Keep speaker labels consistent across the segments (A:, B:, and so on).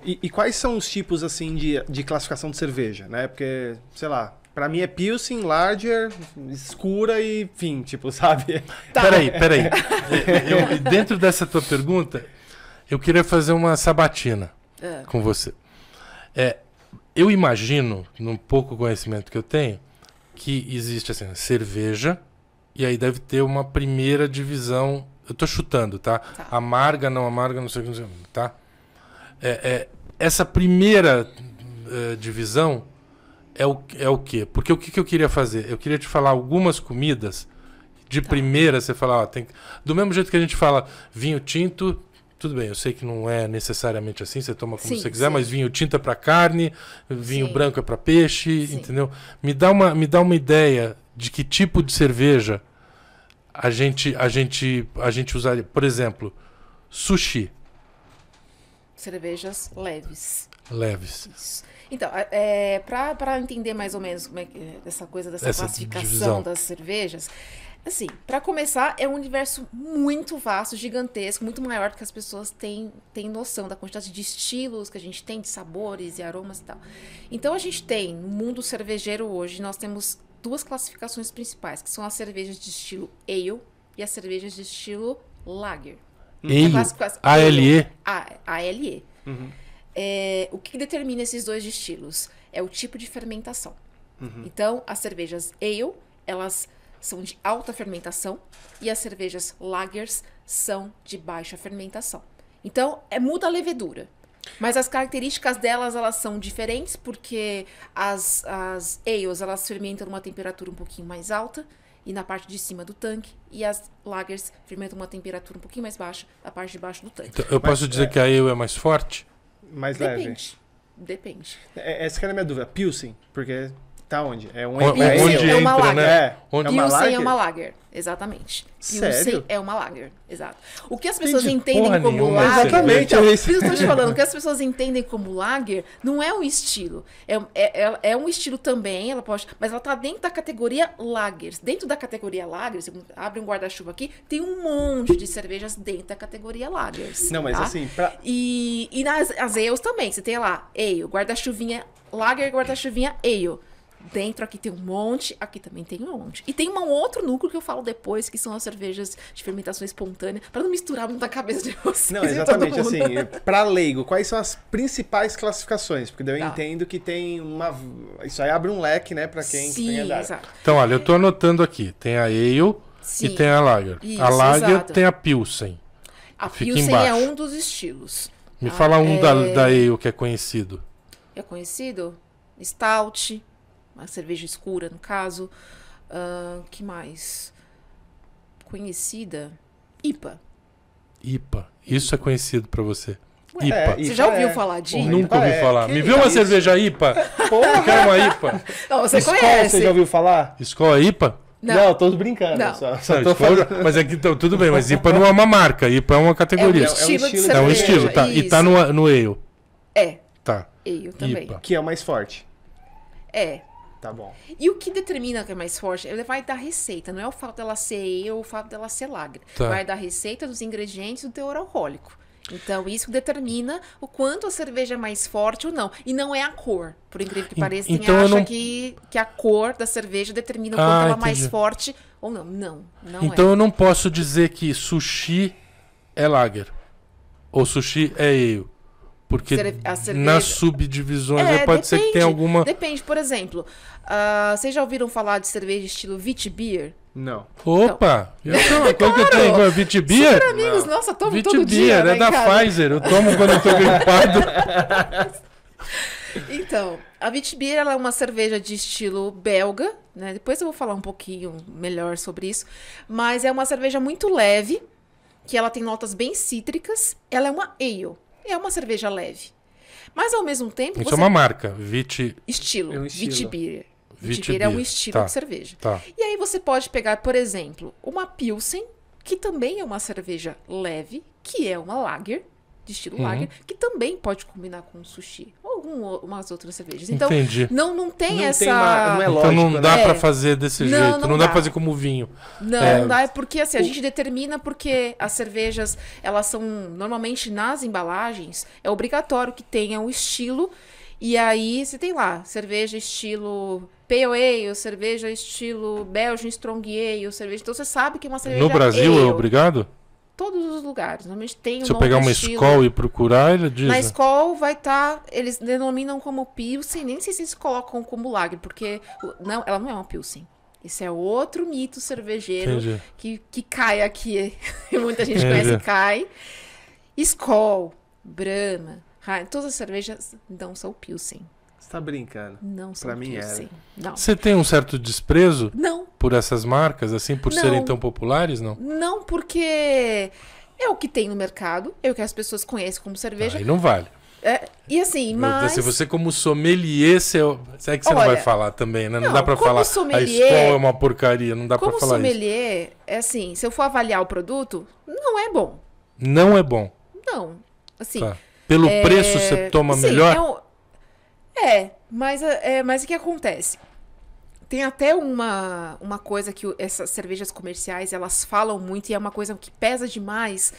A: E quais são os tipos, assim, de classificação de cerveja, né? Porque, sei lá, pra mim é Pilsen, Lager, escura e, enfim, tipo, sabe?
B: Tá.
C: Peraí. Dentro dessa tua pergunta, eu queria fazer uma sabatina com você. Eu imagino, num pouco conhecimento que eu tenho, que existe assim, cerveja, e aí deve ter uma primeira divisão. Eu tô chutando, tá? Amarga, não sei o que, tá? Essa primeira divisão é o quê? Porque o que eu queria fazer? Eu queria te falar algumas comidas. De primeira, você fala, ó, do mesmo jeito que a gente fala vinho tinto, tudo bem, eu sei que não é necessariamente assim, você toma como você quiser, mas vinho tinto é para carne, vinho branco é para peixe, entendeu? Me dá uma ideia de que tipo de cerveja a gente usaria. Por exemplo, sushi.
B: Cervejas leves.
C: Leves.
B: Isso. Então, para entender mais ou menos como é que essa coisa dessa classificação
C: divisão
B: das cervejas, assim, para começar, é um universo muito vasto, gigantesco, muito maior do que as pessoas têm noção da quantidade de estilos que a gente tem, de sabores e aromas e tal. Então, a gente tem, no mundo cervejeiro hoje, nós temos duas classificações principais, que são as cervejas de estilo ale e as cervejas de estilo lager.
C: Ale.
B: ALE. O que determina esses dois estilos? É o tipo de fermentação. Então, as cervejas ale, elas são de alta fermentação e as cervejas lagers são de baixa fermentação. Então, muda a levedura. Mas as características delas, elas são diferentes porque as ales, elas fermentam numa temperatura um pouquinho mais alta e na parte de cima do tanque, e as lagers fermentam uma temperatura um pouquinho mais baixa na parte de baixo do tanque.
C: Então, eu posso dizer que a ale é mais forte?
A: Mais leve?
B: Depende.
A: Essa que era a minha dúvida. Pilsen, porque tá onde? É um
C: Onde
B: é uma
C: entra,
B: lager.
C: né?
B: Pilsen é uma lager, exatamente. Pilsen
A: Sério?
B: é uma lager, exato. O que as pessoas
C: Entendi
B: entendem
C: porra
B: como
C: nenhuma,
B: lager...
A: exatamente,
B: Então,
A: é
B: por
A: isso.
B: isso que eu tô te falando, o que as pessoas entendem como lager não é um estilo. É um estilo também, mas ela tá dentro da categoria lagers. Dentro da categoria lagers, você abre um guarda-chuva aqui, tem um monte de cervejas dentro da categoria lagers.
A: Não, mas
B: tá?
A: assim,
B: E nas as ales também, você tem lá, ale, guarda-chuvinha lager, guarda-chuvinha ale. Dentro aqui tem um monte, aqui também tem um monte. E tem um outro núcleo que eu falo depois, que são as cervejas de fermentação espontânea, para não misturar muito na cabeça de vocês.
A: Não, exatamente, assim, pra leigo, quais são as principais classificações? Porque daí eu entendo que tem uma... Isso aí abre um leque, né, pra quem tem a
B: exato.
C: Então, olha, eu tô anotando aqui. Tem a ale e tem a lager.
B: Isso,
C: a lager
B: exato.
C: tem a Pilsen.
B: A
C: Fica
B: Pilsen
C: embaixo.
B: é um dos estilos.
C: Me fala um da ale que é conhecido.
B: É conhecido? Stout, uma cerveja escura, no caso. Que mais? Conhecida? IPA.
C: IPA. Isso é conhecido pra você.
B: Ué,
C: IPA.
B: Você já ouviu falar disso?
C: Nunca ouvi
A: IPA
C: falar.
A: que
C: Me viu uma
A: isso?
C: cerveja IPA? Eu quero uma IPA.
B: Não, você
A: Skol,
B: conhece.
A: você já ouviu falar?
C: Escola IPA?
A: Não, tô brincando.
B: Não.
A: Só
C: Não,
A: tô
C: Skol-
A: falando.
C: Mas é que então, tudo bem, mas IPA não é uma marca, IPA é uma categoria.
B: É um estilo de
C: É um
B: cerveja.
C: estilo, tá. E tá
B: Isso.
C: no ale.
B: É,
C: Tá.
B: ale também.
C: IPA.
A: Que é o mais forte.
B: É.
A: Tá bom.
B: E o que determina que é mais forte? Ele vai dar receita, não é o fato dela ser ale ou o fato dela ser lager.
C: Tá.
B: Vai dar receita dos ingredientes do teor alcoólico. Então, isso determina o quanto a cerveja é mais forte ou não. E não é a cor. Por incrível que pareça,
C: então
B: quem
C: eu
B: acha
C: não-
B: que a cor da cerveja determina o quanto ela é mais
C: entendi.
B: forte ou não. Não
C: Então eu não posso dizer que sushi é lager. Ou sushi é ale. Porque
B: A cerveja-
C: nas subdivisões pode ser que
B: depende.
C: tenha alguma...
B: Depende, por exemplo, vocês já ouviram falar de cerveja estilo Witbier?
A: Não.
C: Opa! Essa é uma coisa que eu tenho. Vitibia?
B: Super amigos, nossa, tomo todo dia,
C: Vitibia,
B: né,
C: é da
B: cara?
C: Pfizer. Eu tomo quando eu tô gripado.
B: Então, a Witbier ela é uma cerveja de estilo belga, né? Depois eu vou falar um pouquinho melhor sobre isso. Mas é uma cerveja muito leve, que ela tem notas bem cítricas. Ela é uma ale, é uma cerveja leve. Mas ao mesmo tempo,
C: Isso é uma marca.
B: Estilo,
A: É um estilo.
B: Witbier.
C: Witbier,
B: Witbier é um estilo
C: tá,
B: de cerveja.
C: tá.
B: E aí você pode pegar, por exemplo, uma Pilsen, que também é uma cerveja leve, que é uma lager, de estilo lager, que também pode combinar com sushi. Ou algumas outras cervejas. Então,
C: Entendi.
B: não tem essa...
A: não é
C: Então
A: lógico,
C: não dá
A: né?
C: pra fazer desse jeito. Não dá pra fazer como vinho.
B: Não dá, é porque assim, a gente determina porque as cervejas, elas são, normalmente nas embalagens, é obrigatório que tenha o estilo, e aí você tem lá, cerveja estilo Pale Ale, cerveja estilo Belgian Strong Ale, cerveja, então você sabe que é uma cerveja
C: No Brasil
B: ale.
C: é obrigado?
B: Todos os lugares, normalmente tem um
C: Se eu pegar uma
B: estilo.
C: Skol e procurar, ele diz.
B: Na Skol vai estar, eles denominam como Pilsen, nem sei se eles colocam como Lager, porque não, ela não é uma Pilsen. Isso é outro mito cervejeiro que cai aqui. Muita gente conhece, cai. Skol, Brahma, Heineken, todas as cervejas não são Pilsen.
A: Você tá brincando.
B: Não são
A: Pra mim
B: Pilsen. Não.
C: Você tem um certo desprezo
B: Não.
C: por essas marcas, assim, por
B: Não.
C: serem tão populares, não?
B: Não, porque é o que tem no mercado, é o que as pessoas conhecem como cerveja.
C: Aí não vale.
B: E assim, mas...
C: Se você como sommelier, é que você não vai falar também, né? Não dá pra
B: como
C: falar,
B: sommelier-
C: a Skol é uma porcaria, não dá pra
B: Como
C: falar isso.
B: sommelier, é assim, se eu for avaliar o produto, não é bom.
C: Não é bom.
B: Não. Assim,
C: Tá. Pelo preço você toma
B: sim,
C: melhor?
B: mas o que acontece? Tem até uma coisa que essas cervejas comerciais, elas falam muito e é uma coisa que pesa demais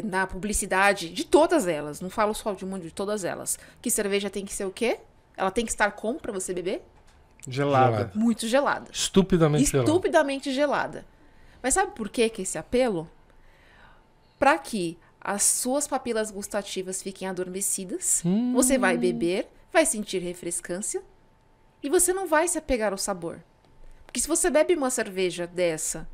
B: na publicidade de todas elas. Não falo só de de todas elas. Que cerveja tem que ser o quê? Ela tem que estar como pra você beber?
A: Gelada.
B: Muito gelada.
C: Estupidamente gelado.
B: Estupidamente gelada. Mas sabe por que esse apelo? Para que as suas papilas gustativas fiquem adormecidas, você vai beber, vai sentir refrescância e você não vai se apegar ao sabor. Porque se você bebe uma cerveja dessa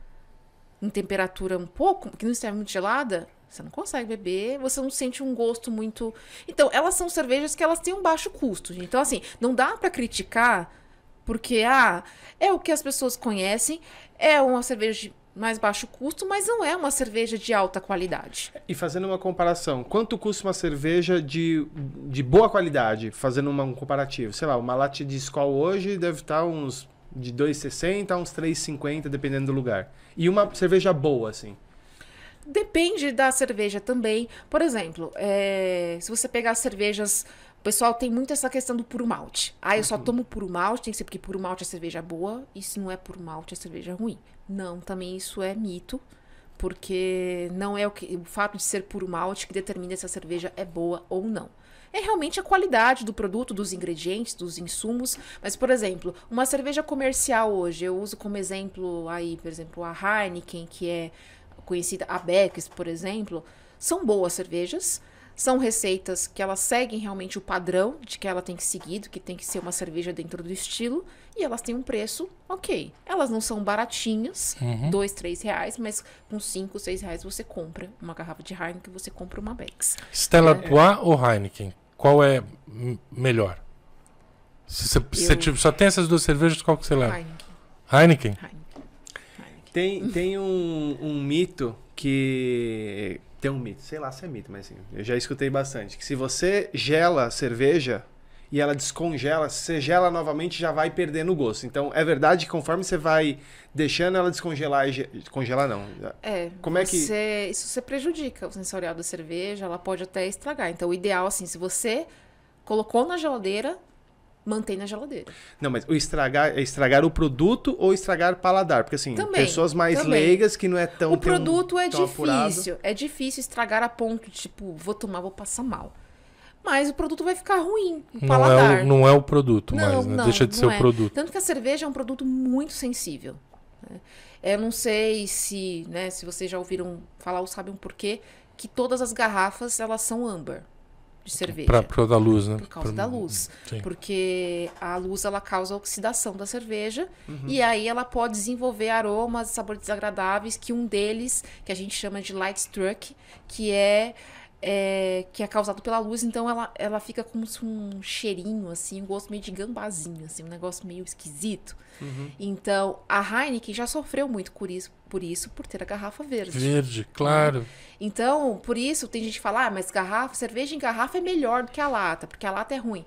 B: em temperatura um pouco, que não esteja muito gelada, você não consegue beber, você não sente um gosto muito... Então, elas são cervejas que elas têm um baixo custo. Então, assim, não dá para criticar porque, é o que as pessoas conhecem, é uma cerveja de mais baixo custo, mas não é uma cerveja de alta qualidade.
A: E fazendo uma comparação, quanto custa uma cerveja de boa qualidade? Fazendo um comparativo. Sei lá, uma latte de Skol hoje deve estar uns de 2,60 a uns 3,50, dependendo do lugar. E uma cerveja boa, assim?
B: Depende da cerveja também. Por exemplo, se você pegar cervejas... O pessoal tem muito essa questão do puro malte. Eu só tomo puro malte, tem que ser porque puro malte é cerveja boa, e se não é puro malte é cerveja ruim. Não, também isso é mito, porque não é o fato de ser puro malte que determina se a cerveja é boa ou não. É realmente a qualidade do produto, dos ingredientes, dos insumos. Mas, por exemplo, uma cerveja comercial hoje, eu uso como exemplo aí, por exemplo, a Heineken, que é conhecida, a Beck's, por exemplo, são boas cervejas. São receitas que elas seguem realmente o padrão de que ela tem que seguir, que tem que ser uma cerveja dentro do estilo, e elas têm um preço ok. Elas não são baratinhas, R$2, R$3, mas com R$5, R$6 você compra uma garrafa de Heineken, você compra uma Beck's.
C: Stella Artois ou Heineken? Qual é melhor? Se você só tem essas duas cervejas, qual que você leva? Heineken?
A: Tem um mito que... Tem um mito, sei lá se é mito, mas assim, eu já escutei bastante. Que se você gela a cerveja e ela descongela, se você gela novamente já vai perdendo o gosto. Então, é verdade que conforme você vai deixando ela descongelar congelar não.
B: Como é que... Isso você prejudica o sensorial da cerveja, ela pode até estragar. Então, o ideal, assim, se você colocou na geladeira, mantém na geladeira.
A: Não, mas o estragar é estragar o produto ou estragar paladar? Porque assim, pessoas mais leigas que não é tão...
B: O produto é
A: tão
B: difícil.
A: apurado.
B: É difícil estragar a ponto de, tipo, vou tomar, vou passar mal. Mas o produto vai ficar ruim, o paladar.
C: Não é o produto mais, né? Deixa de ser o produto.
B: Tanto que a cerveja é um produto muito sensível. Eu não sei se vocês já ouviram falar ou sabem o porquê que todas as garrafas, elas são âmbar. De cerveja.
C: Por causa da luz, né?
B: Por causa da luz.
C: Sim.
B: Porque a luz, ela causa a oxidação da cerveja e aí ela pode desenvolver aromas e sabores desagradáveis, que um deles, que a gente chama de light struck, que é causado pela luz, então ela fica como um cheirinho, assim, um gosto meio de gambazinho, assim, um negócio meio esquisito. Então, a Heineken já sofreu muito por isso, por ter a garrafa verde.
C: Verde, claro.
B: Então, por isso, tem gente que fala, mas cerveja em garrafa é melhor do que a lata, porque a lata é ruim.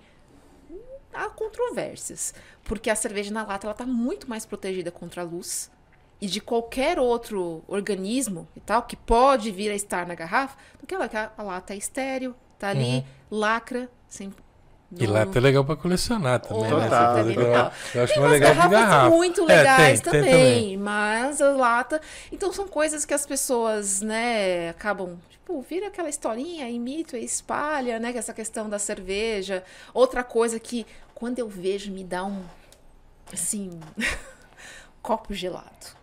B: Há controvérsias, porque a cerveja na lata, ela tá muito mais protegida contra a luz e de qualquer outro organismo e tal, que pode vir a estar na garrafa, do que a lata é estéril, tá ali, lacra, sem
C: E lata é legal para colecionar também.
A: Total.
C: Eu acho
B: Tem
C: mais
B: umas
C: legal que
B: garrafas
C: garrafa.
B: muito legais
C: tem
B: também, mas a lata... Então, são coisas que as pessoas, né, acabam... Tipo, vira aquela historinha, imita e espalha, né, que essa questão da cerveja. Outra coisa que, quando eu vejo, me dá um, assim, copo gelado.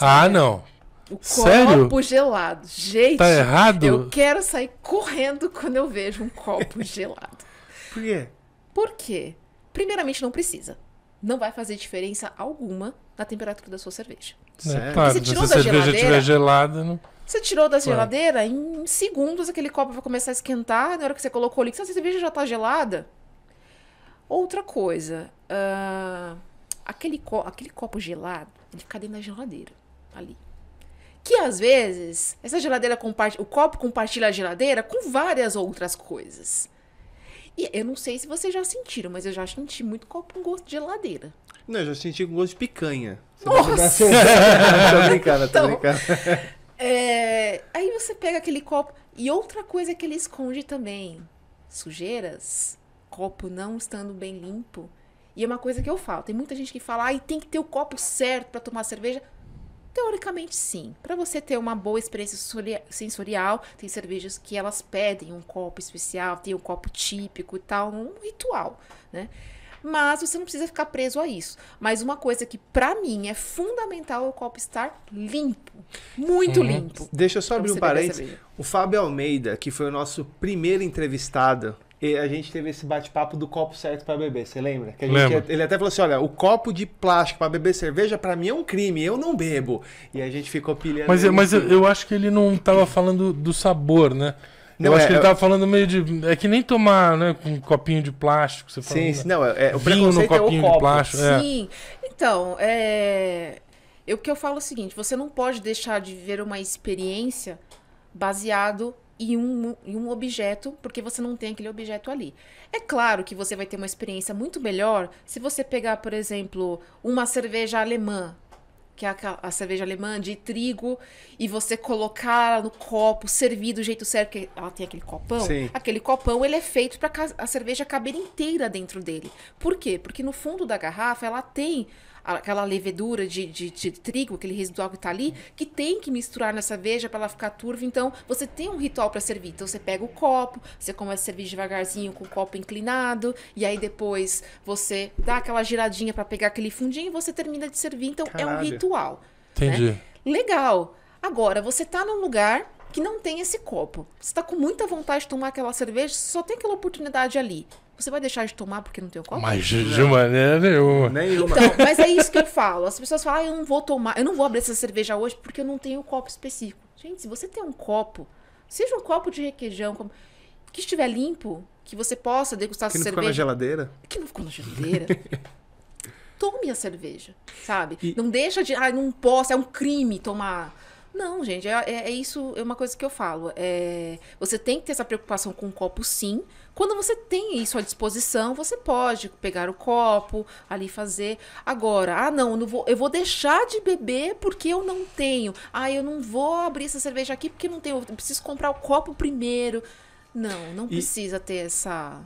C: Ah, não.
B: O
C: Sério?
B: copo gelado. Gente,
C: Tá errado?
B: eu quero sair correndo quando eu vejo um copo gelado.
A: Por quê?
B: Por quê? Primeiramente, não precisa. Não vai fazer diferença alguma na temperatura da sua cerveja.
A: Sério?
C: Claro,
B: Você
C: se
B: tirou
C: a
B: da
C: cerveja
B: geladeira?
C: estiver gelada, não...
B: Você tirou da
C: Claro.
B: geladeira, em segundos aquele copo vai começar a esquentar. Na hora que você colocou o líquido, a cerveja já tá gelada. Outra coisa, aquele copo gelado, ele fica dentro da geladeira, ali. Que às vezes, essa geladeira o copo compartilha a geladeira com várias outras coisas. E eu não sei se vocês já sentiram, mas eu já senti muito copo com gosto de geladeira.
A: Não, eu já senti com gosto de picanha.
B: Nossa!
A: Tô brincando, tô
B: Então,
A: brincando.
B: Aí você pega aquele copo. E outra coisa que ele esconde também: sujeiras, copo não estando bem limpo. E é uma coisa que eu falo. Tem muita gente que fala, tem que ter o copo certo para tomar cerveja. Teoricamente, sim. Para você ter uma boa experiência sensorial, tem cervejas que elas pedem um copo especial, tem um copo típico e tal, um ritual, né? Mas você não precisa ficar preso a isso. Mas uma coisa que, pra mim, é fundamental é o copo estar limpo. Muito limpo.
A: Deixa eu só abrir um parênteses.
B: cerveja.
A: O Fábio Almeida, que foi o nosso primeiro entrevistado, e a gente teve esse bate-papo do copo certo pra beber, você lembra? Que ele até falou assim, olha, o copo de plástico pra beber cerveja pra mim é um crime, eu não bebo. E a gente ficou pilhando.
C: Mas eu acho que ele não tava falando do sabor, né? Eu acho que ele tava falando meio de... É que nem tomar, né, com um copinho de plástico. Você fala,
A: Sim, não, o
C: vinho no
A: preconceito é o
C: copinho de
A: copo.
C: plástico.
B: Sim. Então, o que eu falo é o seguinte, você não pode deixar de viver uma experiência baseado em um objeto, porque você não tem aquele objeto ali. É claro que você vai ter uma experiência muito melhor se você pegar, por exemplo, uma cerveja alemã, que é a cerveja alemã de trigo, e você colocar ela no copo, servir do jeito certo, porque ela tem aquele copão.
A: Sim.
B: Aquele copão, ele é feito para a cerveja caber inteira dentro dele. Por quê? Porque no fundo da garrafa, ela tem aquela levedura de trigo, aquele residual que tá ali, que tem que misturar na cerveja para ela ficar turva. Então, você tem um ritual para servir. Então, você pega o copo, você começa a servir devagarzinho com o copo inclinado, e aí depois você dá aquela giradinha para pegar aquele fundinho e você termina de servir. Então, é um
A: Caralho.
B: ritual.
C: Entendi.
B: Né? Legal. Agora, você tá num lugar que não tem esse copo. Você tá com muita vontade de tomar aquela cerveja, só tem aquela oportunidade ali. Você vai deixar de tomar porque não tem o copo?
C: Mas de maneira nenhuma.
A: Nenhuma.
B: Então, mas é isso que eu falo. As pessoas falam, eu não vou tomar, eu não vou abrir essa cerveja hoje porque eu não tenho um copo específico. Gente, se você tem um copo, seja um copo de requeijão, que estiver limpo, que você possa degustar
A: Que
B: essa
A: não ficou
B: cerveja.
A: na geladeira?
B: Que não ficou na geladeira. Tome a cerveja, sabe?
A: E-
B: Não deixa de, não posso, é um crime tomar. Não, gente, é isso, é uma coisa que eu falo. Você tem que ter essa preocupação com o copo, sim. Quando você tem isso à disposição, você pode pegar o copo, ali fazer. Agora, eu vou deixar de beber porque eu não tenho. Eu não vou abrir essa cerveja aqui porque não tenho. Eu preciso comprar o copo primeiro. Não precisa ter essa